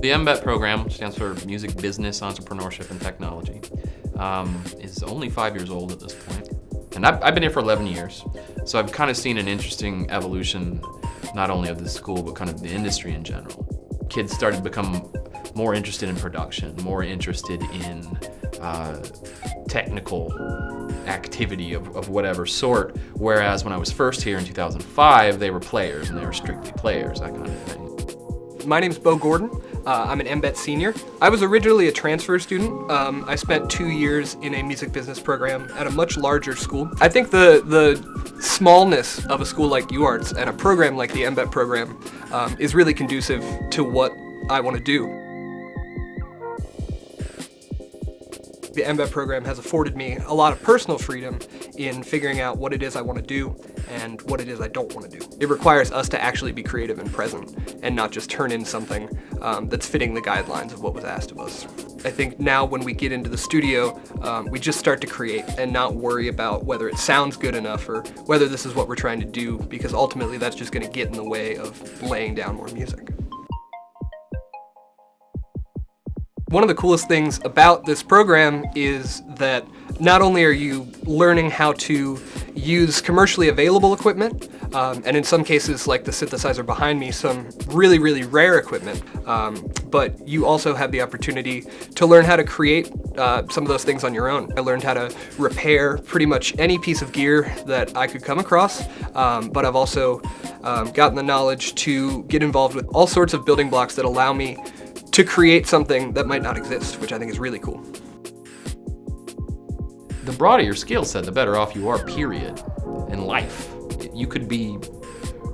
The MBET program, which stands for Music Business, Entrepreneurship and Technology, is only 5 years old at this point. And I've been here for 11 years, so I've kind of seen an interesting evolution, not only of the school, but kind of the industry in general. Kids started to become more interested in production, more interested in technical activity of whatever sort, whereas when I was first here in 2005, they were players, and they were strictly players, that kind of thing. My name's Bo Gordon. I'm an MBET senior. I was originally a transfer student. I spent 2 years in a music business program at a much larger school. I think the smallness of a school like UArts and a program like the MBET program is really conducive to what I want to do. The MBET program has afforded me a lot of personal freedom in figuring out what it is I want to do and what it is I don't want to do. It requires us to actually be creative and present and not just turn in something that's fitting the guidelines of what was asked of us. I think now when we get into the studio, we just start to create and not worry about whether it sounds good enough or whether this is what we're trying to do, because ultimately that's just going to get in the way of laying down more music. One of the coolest things about this program is that not only are you learning how to use commercially available equipment, and in some cases, like the synthesizer behind me, some really, really rare equipment, but you also have the opportunity to learn how to create some of those things on your own. I learned how to repair pretty much any piece of gear that I could come across, but I've also gotten the knowledge to get involved with all sorts of building blocks that allow me to create something that might not exist, which I think is really cool. The broader your skill set, the better off you are, period, in life. You could be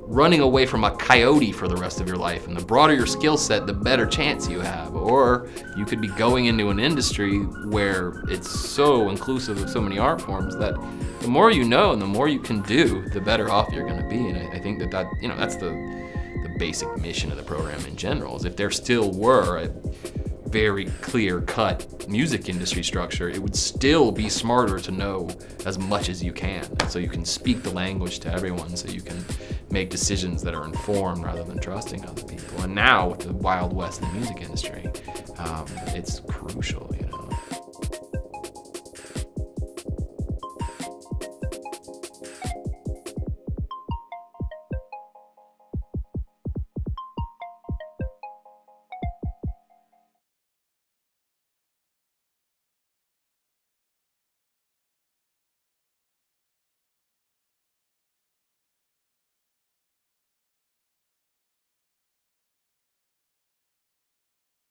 running away from a coyote for the rest of your life, and the broader your skill set, the better chance you have. Or you could be going into an industry where it's so inclusive of so many art forms that the more you know and the more you can do, the better off you're gonna be. And I think that's the basic mission of the program in general, is if there still were a very clear-cut music industry structure, it would still be smarter to know as much as you can, so you can speak the language to everyone, so you can make decisions that are informed rather than trusting other people. And now with the Wild West in the music industry, it's crucial.